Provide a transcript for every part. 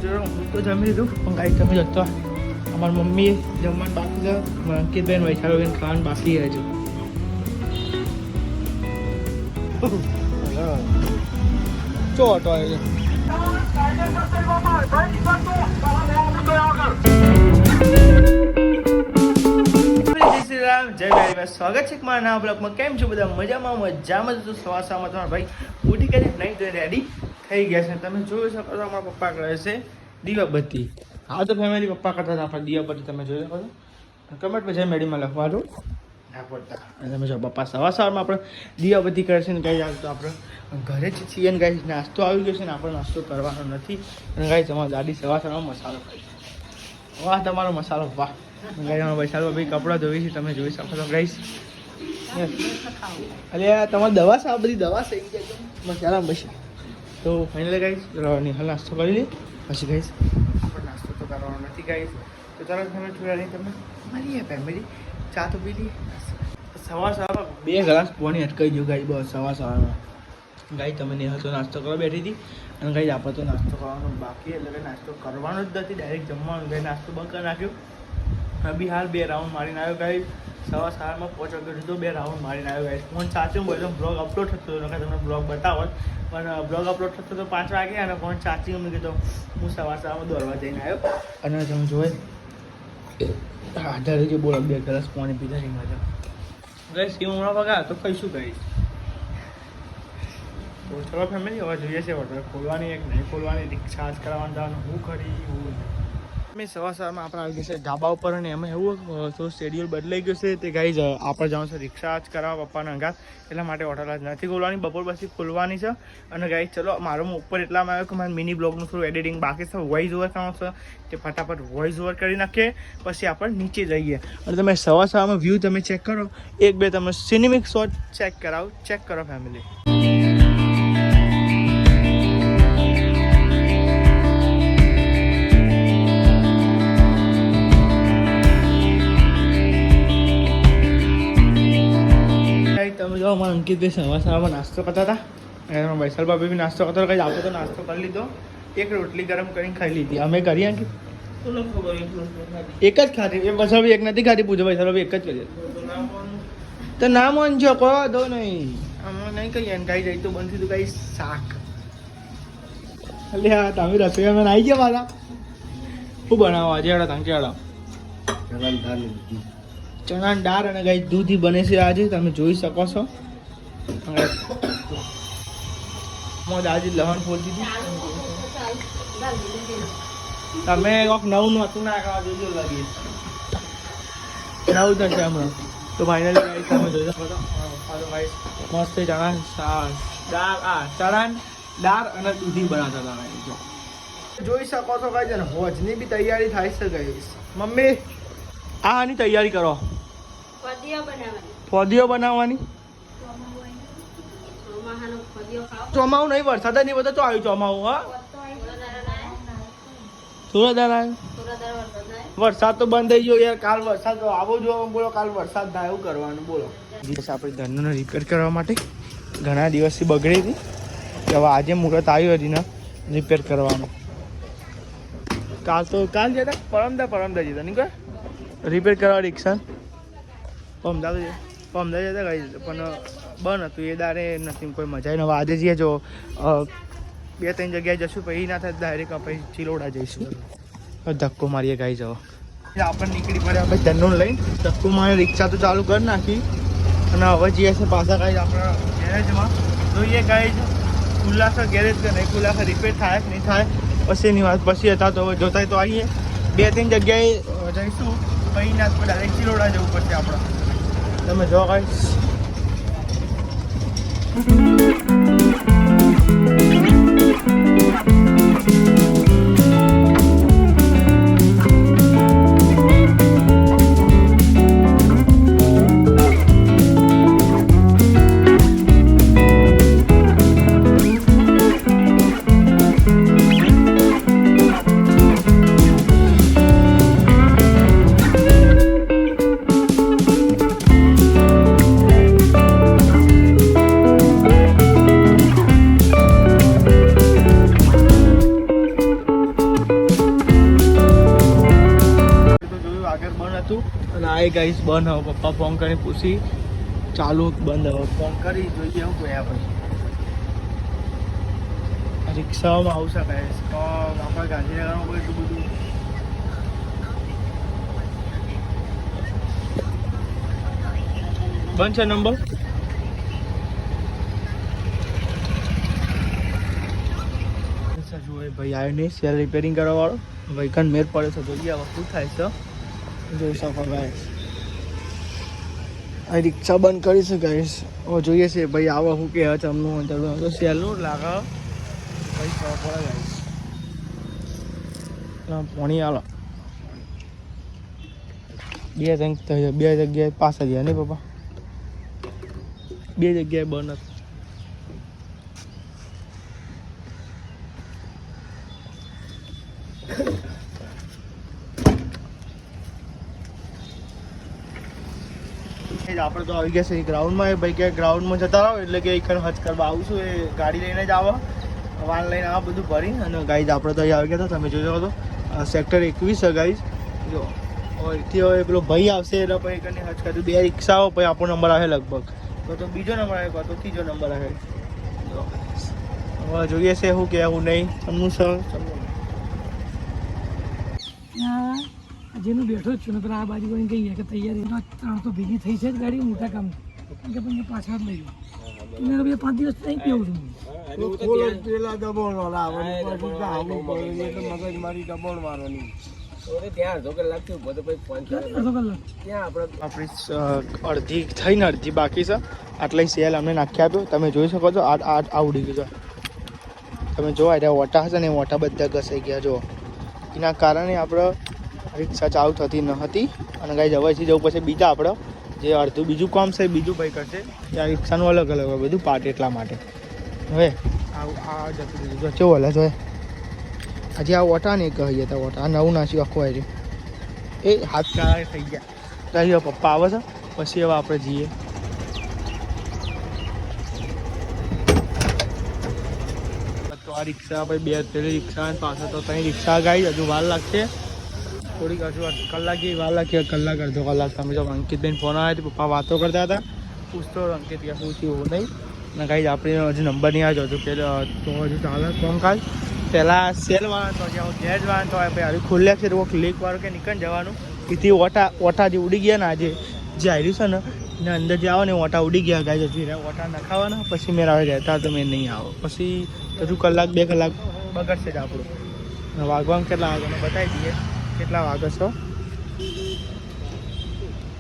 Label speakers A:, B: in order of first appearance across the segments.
A: હું તો જમી લીધું પણ ગાઈ તમે જતો અમારી મમ્મીએ જમવાનું બાકી છે અંકિતબેન વૈશાલબેન ખાવાનું બાકી હજુ ચો ઓટો આવે જય ભાઈ સ્વાગત છે મારા નવા બ્લોગમાં. કેમ છો બધા? મજામાં તો સવાર સવારમાં તમારા ભાઈ ઉઠી કરીને નહીં તો રેડી થઈ ગયા છે. તમે જોઈ શકો છો અમારા પપ્પા કરે છે દીવાબત્તી. હા તો ફેમિલી પપ્પા કરતા હતા આપણે દીવાબત્તી. તમે જોઈ શકો છો કમેન્ટમાં જય મેડીમાં લખવાનું ના પડતા. અને તમે જો પપ્પા સવારમાં આપણે દીવાબત્તી કરે છે ને કંઈ તો આપણે ઘરે જ છીએ ને ગાઈ નાસ્તો આવી ગયો છે ને આપણે નાસ્તો કરવાનો નથી. અને ગાઈ તમારી દાદી સવારમાં મસાલો ખાઈ વાહ તમારો મસાલો વાહ. ગાઈમાં વૈશાલ ભાઈ કપડાં ધોઈ છે તમે જોઈ શકો છો ગાઈસ. અરે તમારી દવા છે આ બધી દવા થઈ જાય મસાલા બસ. તો ફાઇનલી ગાઈસ નિહાલ નાસ્તો કરી લે પછી ગાઈસ આપણે નાસ્તો તો કરવાનો નથી ગાઈસ. તો ચાલો તમે થોડા તમને મળીએ ફેમિલી ચા તો પી લઈએ. સવારમાં 2 ગ્લાસ પાણી અટકાઈ ગયું ગાઈ બસ સવારમાં. ગાઈ તમે નિહાલ તો નાસ્તો કરવા બેઠી હતી અને ગાઈ આપણે તો નાસ્તો કરવાનો બાકી એટલે નાસ્તો કરવાનો જ નથી ડાયરેક્ટ જમવાનું. ગાઈ નાસ્તો બંધ કરી નાખ્યો. બી હાલ 2 રાઉન્ડ મારીને આવ્યો ગાઈ. સવારમાં 5 વાગ્યા સુધી 2 રાઉન્ડ મારીને આવ્યો ગાઈ. ફોન ચાર્જિંગ બોલો બ્લોગ અપલોડ થતો હતો તમને બ્લોગ બતાવો પણ બ્લોગ અપલોડ થતો તો 5 વાગે અને ફોન ચાર્જિંગ મેં કીધું હું સવારમાં દોડવા જઈને આવ્યો. અને તમે જોઈ હા જે બોલો 2 ગ્લાસ પાણી પીધા ની મજા ગઈ. સિંહ હમણાં વગા તો કહીશું ગઈ. તો ચલો ફેમિલી હવે જોઈએ છે હોટલ ખોલવાની એક નહીં ખોલવાની રિક્ષા જ કરાવવાનું જવાનું હું ખરી હું મેં સવારમાં આપણે આવી ગયા છે ધાબા ઉપર અને એમાં એવું થોડું શેડ્યુલ બદલાઈ ગયું છે તે ગાઈ જ આપણે જવાનું છે રિક્ષા જ કરાવવા પપ્પાના અંગાત એટલા માટે હોટલ જ નથી ખોલવાની બપોર પછી ખોલવાની છે. અને ગાઈ ચલો મારો ઉપર એટલામાં આવ્યો કે મારે મિની બ્લોગનું થોડું એડિટિંગ બાકી છે વોઇસ ઓવર કરવાનું છે તે ફટાફટ વોઇસ ઓવર કરી નાખીએ પછી આપણે નીચે જઈએ. અને તમે સવારમાં વ્યૂ તમે ચેક કરો 1-2 તમે સિનેમિક શોટ ચેક કરો ફેમિલી. તમે જો અમારા અંકિતભાઈ સવારમાં નાસ્તો કરતા હતા અને વૈશાલ ભાભી બી નાસ્તો કરતા હતા. આપણે તો નાસ્તો કરી લીધો. એક રોટલી ગરમ કરીને ખાઈ લીધી અમે કરી અંકિત એક જ ખાધી એ વૈશાલ એક નથી ખાધી પૂછો વૈશાલ એક જ કરી તો ના માનજો કહો દો નહીં અમે નહીં કહીએ ને ખાઈ જાય તો બનતી તું કઈ શાક એટલે હા તમે રસોઈ અમે આવી ગયા મારા શું બનાવો આજે તાંકી ચણા દાળ અને ગાઈ દૂધી બને છે આજે તમે જોઈ શકો છો. દાદી લહણ ફોડી દીધી તમે કોક નવું નહોતું નાખવા જોજો લાગી નવું થશે હમણાં. તો ફાઇનલી ગાઈ તમે જોઈ શકો છો મસ્ત ચણા દાળ અને દૂધી બનાવતા હતા. જોઈ શકો છો ગાઈ છે ને હોજની બી તૈયારી થાય છે ગાઈ. મમ્મી આની તૈયારી કરો ફોદીઓ બનાવવાની. ચોમાવું નહીં વરસાદ નહીં બધો તો આવ્યું ચોમાવું હા સુરતદાર આવ્યો વરસાદ તો બંધ થઈ ગયો યાર. કાલ વરસાદ આવો જો બોલો કાલ વરસાદ થાય એવું કરવાનું બોલો. દિવસ આપણે ધનને રિપેર કરવા માટે ઘણા દિવસથી બગડી હતી હવે આજે મુહૂર્ત આવ્યું હતી ને રિપેર કરવાનું. કાલ જતા પરમદા જતા નહીં કોઈ રિપેર કરવા રિક્ષા પમદા જતા ગઈ પણ બંધ હતું એ દારે નથી કોઈ મજા આવી. હવે આજે જઈએ જો 2-3 જગ્યાએ જશું પછી ના થાય ડાયરેક્ટ પછી ચિલોડા જઈશું. ધક્કો મારીએ ગાઈ જવા આપણે નીકળી પડ્યા પછી ધનનું લઈને ધક્કો મારી રિક્ષા તો ચાલુ કરી નાખી અને હવે જઈએ છે પાછા ગાઈ આપણા ગેરેજમાં જોઈએ ગાઈ ખુલ્લા છે ગેરેજ કે નહીં ખુલ્લા છે રિપેર થાય કે નહીં થાય પછીની વાત પછી હતા તો હવે જોતા તો આવીએ 2-3 જગ્યાએ જઈશું પછી ના ડાયરેક્ટ ચિલોડા જવું પડશે આપણે. તમે જો ગાઈસ હતું અને આ ગાઈસ બંધ હવે પપ્પા ફોન કરીને પૂછી ચાલુ બંધ હવે ફોન કરી જોઈએ એવું કોઈ આપણે રિક્ષામાં આવું શકાય તો આપણે ગાંધીનગરમાં કોઈ એટલું બધું બંધ છે નંબર જોઈએ ભાઈ આવ્યો નહીં સેલ રિપેરિંગ કરવા વાળો ભાઈ કન મેર પડે છે જોઈએ હવે શું થાય છે જોઈ શકો ગાઈસ આ રિક્ષા બંધ કરી છે ગાઈસ હવે જોઈએ છે ભાઈ આવો શું કે ચમનું તો સેલનું લાગે ભાઈ ખબર પડે ગાઈસ પાણી આલો બે જગ્યાએ પાછા ગયા નહીં પપ્પા બે જગ્યાએ બંધ હતું આપણે તો આવી ગયા છે ગ્રાઉન્ડમાં ભાઈ કે ગ્રાઉન્ડમાં જતા રહો એટલે કે એક હજ કરવા આવું છું એ ગાડી લઈને જ આવો વાન લઈને આ બધું ભરી અને ગાઈઝ આપણે તો અહીં આવી ગયા હતા તમે જોઈ શકો તો સેક્ટર 21 છે ગાઈઝ જો અહીંથી હવે પેલો ભાઈ આવશે એટલે પછી કરીને હજ કર્યું બે રિક્ષાઓ પછી આપણો નંબર આવે લગભગ તો બીજો નંબર આવે તો ત્રીજો નંબર આવે હવે જોઈએ છે શું કે હું નહીં તમને સર
B: જેનું બેઠો જ છું ને પેલા આ બાજુ વળી ગઈ કે તૈયારી 3 તો ભેગી થઈ છે જ ગાડી મોટા કામ કે પછી પાછળ જ લઈ લો મેં 5 દિવસ નહીં પીવું છું પેલા દબાણ વાળા મગજમારી દબાણ વાળાની
A: અડધી થઈને અડધી બાકી છે આટલા સેલ અમને નાખી આપ્યો તમે જોઈ શકો છો આ ઉડી ગયું તમે જોવા એટલે ઓટા હશે ને ઓટા બધા ઘસાઈ ગયા જો એના કારણે આપણે રિક્ષા ચાલુ થતી ન હતી અને ગાઈઝ હવેથી જવું પછી બીજા આપણે જે અડધું બીજું કામ છે બીજું ભાઈ કરશે ત્યાં રિક્ષાનું અલગ અલગ હોય બધું પાર્ટ એટલા માટે હવે આ જતું બીજું કેવું હલે જોઈએ હજી આ ઓટા ને કહીએ તો ઓટા આ નવું નાખ્યું આખું આવી એ હાથ કાળા થઈ ગયા તો પપ્પા આવે છે પછી હવે આપણે જઈએ તો આ રિક્ષા ભાઈ બે પેલી રિક્ષા પાછળ તો ત્યાં રિક્ષા ગાઈ હજુ વાર લાગશે થોડીક હજુ કલાક વાર લાગી કલાક અડધો કલાક તમે જો અંકિતભાઈ ફોન આવ્યો પપ્પા વાતો કરતા હતા પૂછતો અંકિત કે શું થયું નહીં ને કાંઈ આપણે હજુ નંબર નહીં આવ્યો હતું પેલો તો હજુ ચાલે ફોન કાલ પહેલાં સેલવાળા તો જ્યાં ગેરવાળા તો ભાઈ હજુ ખુલ્યા છે તો લેકવાળું કે નીકળી જવાનું એથી ઓટા જે ઉડી ગયા ને આજે જે આવ્યું છે ને એના અંદર જે આવો ને ઓટા ઉડી ગયા ગાય હજુ ઓટા નખાવાના પછી મેં આવે ગયા તો મેં નહીં આવો પછી હજુ કલાક 2 કલાક બગડશે જ આપણું વાગવાનું કેટલા વાગે બતાવી દઈએ કેટલા વાગે છો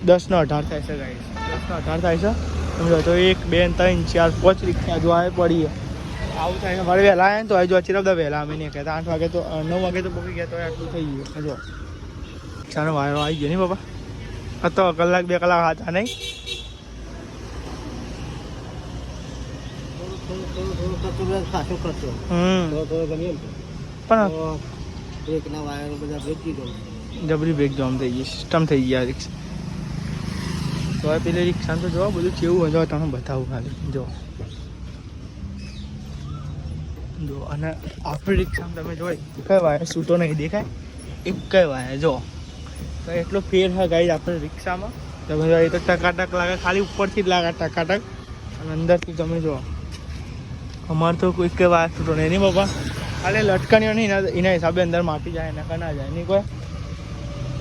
A: 10:18 થાય છે ગાઈસ 10:18 થાય છે તમે તો 1 2 3 4 5 રિક્ષા જો આવે પડી આવું થાય છે મારે વહેલા આવે ને તો હજુ અચી બધા વહેલા અમે નહીં કહેતા 8 વાગે તો 9 વાગે તો પહોંચી ગયા તો આટલું થઈ ગયું જો રિક્ષાનો વાયરો આવી ગયો નહીં બાબા હતો કલાક 2 કલાક હતા નહીં પણ જબરી બ્રેક જામ થઈ ગઈ સિસ્ટમ થઈ ગયા રિક્ષા તો પેલી રિક્ષાનું તો જોવા બધું કેવું હોય તમે બતાવું ખાલી જો અને આપણી રિક્ષામાં તમે જોઈ કઈ વાયર છૂટો નહીં દેખાય એક કઈ વાયર જો તો એટલો ફેર છે ગાઈડ આપણે રિક્ષામાં તમે જો એ તો ટકાટક લાગે ખાલી ઉપરથી જ લાગે ટકાટક અને અંદરથી તમે જો અમારે તો કોઈ કઈ વાયર છૂટો નહીં બાપા ખાલી લટકણીઓ નહીં એના હિસાબે અંદર માટી જાય એના ના જાય નહીં કોઈ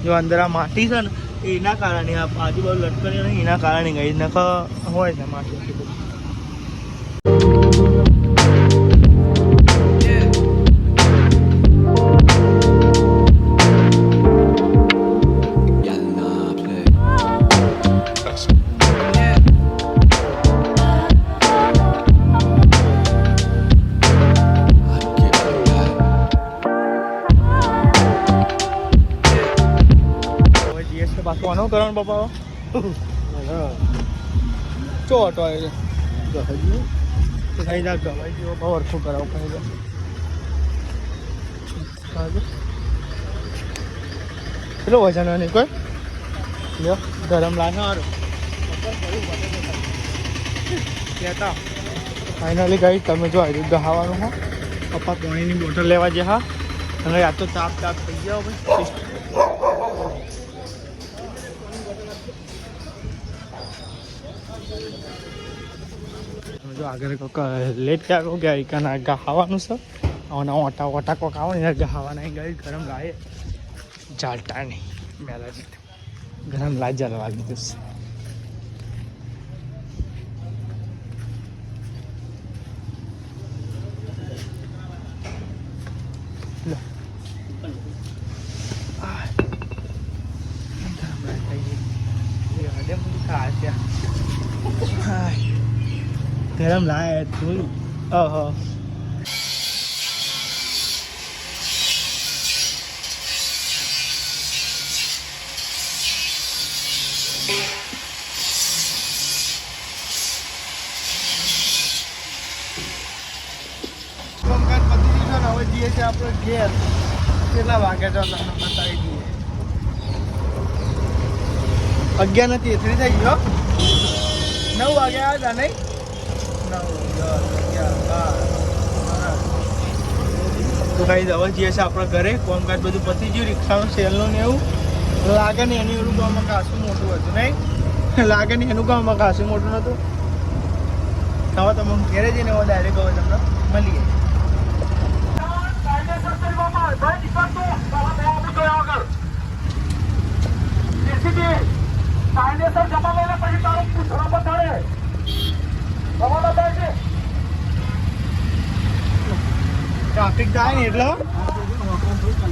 A: જો અંદર આ માટી છે ને એના કારણે આ આજુબાજુ લટકણીઓ નહીં એના કારણે ગઈ નખા હોય છે માટી પાછું કરવાનું પપ્પા ચો ઓટો આવી થઈ જા ગવાઈ ગયો બહુ ઓછું કરાવું કહી દો કેટલો વજન હોય નહીં કોઈ લ્યો ગરમ લાગે સારું કહેતા ફાઇનલી ગઈ તમે જો આવી દહાવાનું હો પપ્પા પાણીની બોટલ લેવા જે હા અને આ તો તાપ થઈ ગયો ભાઈ જો આગળ કોક લેટ ક્યાં કહું કે કાના ગહાવાનું છે અને ઓટા ઓટા કોક આવે ને ગહાવાના ગઈ ગરમ લાગે ચાલતા નહીં મેલા જ ગરમ લાજ જલવા દીધું ગરમ લાય થોડું ઓહો હવે જઈએ છીએ આપણે ઘેર કેટલા વાગ્યા તો તમને બતાવી દઈએ 11:33 થઈ ગયો 9 વાગ્યા હતા નહીં 9 તો કઈ હવે જઈએ છે આપણા ઘરે કામકાજ બધું પતી ગયું રિક્ષાનું સેલનું ને એવું લાગે ને એની એનું કામમાં કાશું મોટું હતું નહીં લાગે ને એનું કામમાં કાશું મોટું નહોતું હવે તમે ઘેરે જઈને હવે ડાયરેક્ટ હવે તમને મળીએ ટ્રાફિક થાય ને એટલે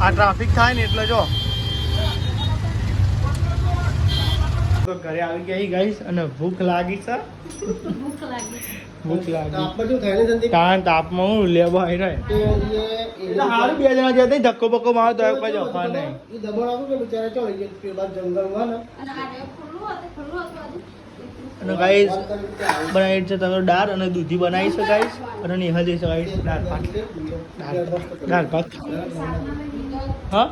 A: આ ટ્રાફિક થાય ને એટલે જો તો ઘરે આવી ગઈ ગાઈસ અને ભૂખ લાગી છે ભૂખ લાગી તાપમાં હું લેવા આવી રહ્યો એટલે હારું 2 જણા જતા ધક્કો બક્કો મારો તો કઈ અફવા નહીં અને ગાઈસ બનાવી છે તમે દાળ અને દૂધી બનાવી છે ગાઈસ અને નિહાલ જઈ છે ગાઈસ દાળ ભાત હા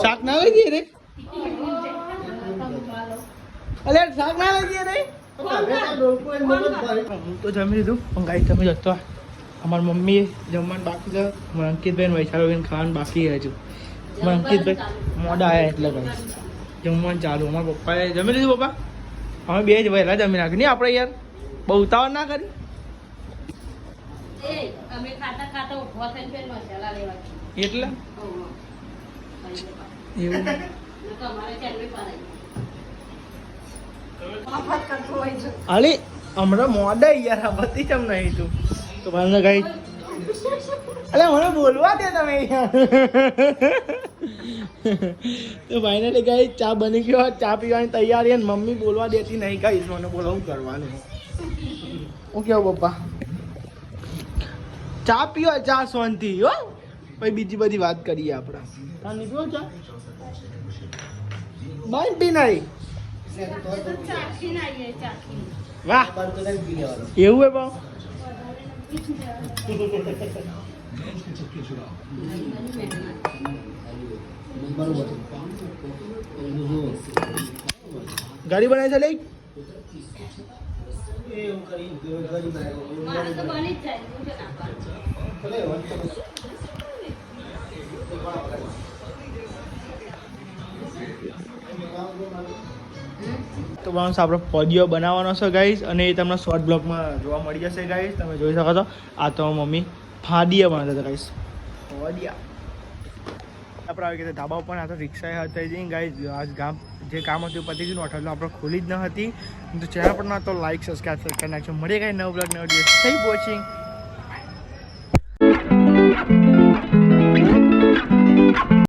A: શાક ના લઈ જઈએ રે અલે શાક ના લઈ જઈએ રે હું તો જમી લીધું પણ ગાઈસ તમે જતો અમારી મમ્મી જમવાનું બાકી છે અંકિતભાઈ વૈશાલભાઈ ખાવાનું બાકી હજુ અંકિતભાઈ મોડા આવ્યા એટલે ગાઈસ જમવાનું ચાલુ અમારા પપ્પાએ જમી લીધું પપ્પા અમે બે જ વહેલા જમી નાખી નહીં આપણે યાર બહુ ઉતાવળ ના કરી એટલે એવું અલી હમણાં મોડા યાર બધી ચમ નહીં તું તો મને કઈ અલે મને બોલવા દે તમે તો ફાઇનલી ગઈ ચા બની ગયો ચા પીવાની તૈયારી અને મમ્મી બોલવા દેતી નહીં કઈ મને બોલો શું કરવાનું હું કેવું પપ્પા ચા પીવો ચા શાંતિ હો પછી બીજી બધી વાત કરીએ આપણે હા નહીં પીવો ચા બંધ પી નહીં વાહ એવું હે બા ગાડી બનાવી છે લઈ તો બાઉન્સ આપણે પોડિયો બનાવવાનો છે ગાઈસ અને એ તમને શોર્ટ બ્લોગમાં જોવા મળી જશે ગાઈસ તમે જોઈ શકો છો આ તો મમ્મી ફાડિયા બનાવતા હતા ગાઈસ ફાડિયા આપણે આવી ગયા ધાબા ઉપર આ તો રિક્ષા હતી જઈ ગાઈસ આજ ગામ જે કામ હતું પતી ગયું હોટલ આપણે ખોલી જ ન હતી તો ચેનલ પર ના તો લાઈક સબસ્ક્રાઈબ કરી નાખજો મળીએ કાંઈ નવ બ્લોગ નવ દિવસ થઈ વોચિંગ